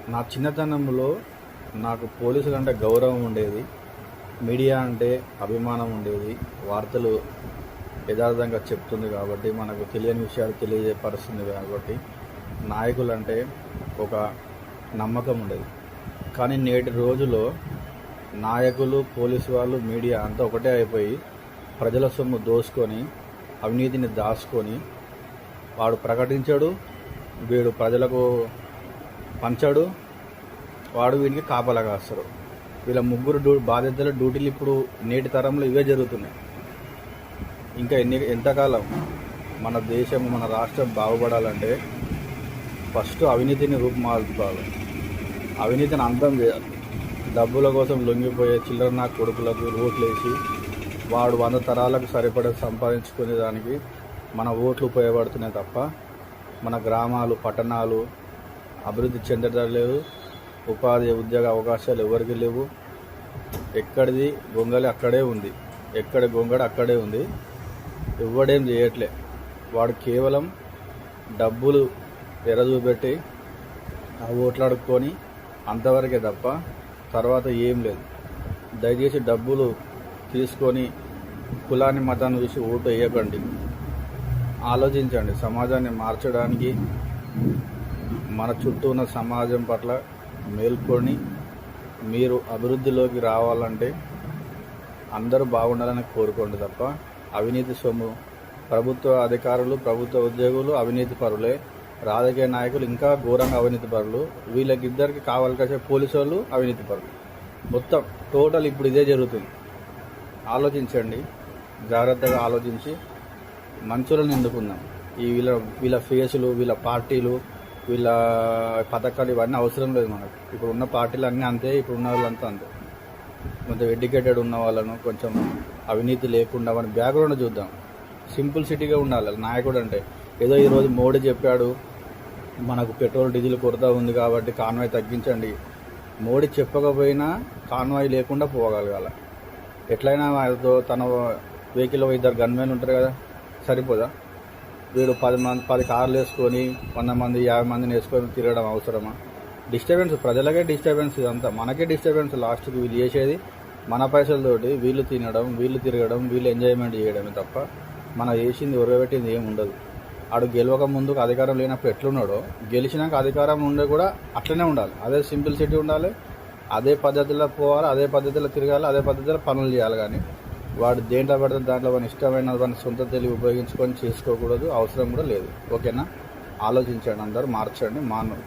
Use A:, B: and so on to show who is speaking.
A: నా చిన్నతనంలో నాకు పోలీసులు అంటే గౌరవం ఉండేది. మీడియా అంటే అభిమానం ఉండేది. వార్తలు యథార్థంగా చెప్తుంది కాబట్టి, మనకు తెలియని విషయాలు తెలియజేపరుస్తుంది కాబట్టి, నాయకులంటే ఒక నమ్మకం ఉండేది. కానీ నేటి రోజుల్లో నాయకులు, పోలీసు వాళ్ళు, మీడియా అంతా ఒకటే అయిపోయి ప్రజల సొమ్ము దోసుకొని, అవినీతిని దాచుకొని, వాడు ప్రకటించాడు, వీడు ప్రజలకు పంచాడు, వాడు వీడికి కాపలా కాస్తారు. వీళ్ళ ముగ్గురు బాధ్యతల డ్యూటీలు ఇప్పుడు నేటి తరంలో ఇవే జరుగుతున్నాయి. ఇంకా ఎంతకాలం మన దేశం, మన రాష్ట్రం బాగుపడాలంటే ఫస్ట్ అవినీతిని రూపుమాల్చుకోవాలి. అవినీతిని అంతం చేయాలి. డబ్బుల కోసం లొంగిపోయే చిల్లర నా కొడుకులకు ఓట్లేసి వాడు 100 తరాలకు సరిపడే సంపాదించుకునే దానికి మన ఓట్లు ఉపయోగపడుతున్నాయి తప్ప మన గ్రామాలు, పట్టణాలు అభివృద్ధి చెందడం లేదు. ఉపాధి, ఉద్యోగ అవకాశాలు ఎవరికి లేవు. ఎక్కడిది గొంగలి అక్కడే ఉంది, ఎక్కడి గొంగడి అక్కడే ఉంది. ఎవడేం చేయట్లే. వాడు కేవలం డబ్బులు ఎరచూపెట్టి ఆ ఓట్లాడుకొని అంతవరకే తప్ప తర్వాత ఏం లేదు. దయచేసి డబ్బులు తీసుకొని కులాన్ని, మతాన్ని చూసి ఓటు వేయకండి. ఆలోచించండి. సమాజాన్ని మార్చడానికి, మన చుట్టూ ఉన్న సమాజం పట్ల మేల్కొని మీరు అభివృద్ధిలోకి రావాలంటే అందరూ బాగుండాలని కోరుకోండి తప్ప అవినీతి సొమ్ము. ప్రభుత్వ అధికారులు, ప్రభుత్వ ఉద్యోగులు అవినీతి పరులే, రాజకీయ నాయకులు ఇంకా ఘోరంగా అవినీతి పరులు, వీళ్ళకిద్దరికి కావాలి కాసే పోలీసు వాళ్ళు అవినీతి పరులు. మొత్తం టోటల్ ఇప్పుడు ఇదే జరుగుతుంది. ఆలోచించండి, జాగ్రత్తగా ఆలోచించి మంచులను ఎన్నుకుందాం. ఈ వీళ్ళ ఫేసులు, వీళ్ళ పార్టీలు, వీళ్ళ పథకాలు ఇవన్నీ అవసరం లేదు మనకు. ఇప్పుడు ఉన్న పార్టీలు అన్నీ అంతే, ఇప్పుడు ఉన్న వాళ్ళంతా అంతే. కొంచెం ఎడ్యుకేటెడ్ ఉన్న వాళ్ళను, కొంచెం అవినీతి లేకుండా మన బ్యాక్గ్రౌండ్ చూద్దాం. సింపుల్ సిటీగా ఉండాలి నాయకుడు అంటే. ఏదో ఈరోజు మోడీ చెప్పాడు మనకు పెట్రోల్, డీజిల్ కొరత ఉంది కాబట్టి కాన్వాయ్ తగ్గించండి. మోడీ చెప్పకపోయినా కాన్వాయ్ లేకుండా పోగలగాల. ఎట్లయినా తన వెహికల్లో 2 గన్మెన్ ఉంటారు కదా, సరిపోదా? వీడు 10 కార్లు వేసుకొని 100 మంది 50 మందిని వేసుకొని తిరగడం అవసరమా? డిస్టర్బెన్స్, ప్రజలకే డిస్టర్బెన్స్, ఇదంతా మనకే డిస్టర్బెన్స్. లాస్ట్కి వీళ్ళు చేసేది మన పైసలతోటి వీళ్ళు తినడం, వీళ్ళు తిరగడం, వీళ్ళు ఎంజాయ్మెంట్ చేయడమే తప్ప మన చేసింది ఒరగబెట్టింది ఏమి ఉండదు. ఆడు గెలవక ముందుకు అధికారం లేనప్పుడు ఎట్లున్నాడో, గెలిచినాక అధికారం ఉండే కూడా అట్లనే ఉండాలి. అదే సింపుల్ సిటీ ఉండాలి, అదే పద్ధతిలో పోవాలి, అదే పద్ధతిలో తిరగాలి, అదే పద్ధతిలో పనులు చేయాలి. కానీ వాడు దేంట్లో పడితే దాంట్లో మన ఇష్టమైన మన సొంత తెలివి ఉపయోగించుకొని చేసుకోకూడదు, అవసరం కూడా లేదు. ఓకేనా? ఆలోచించండి, అందరూ మార్చండి, మాను.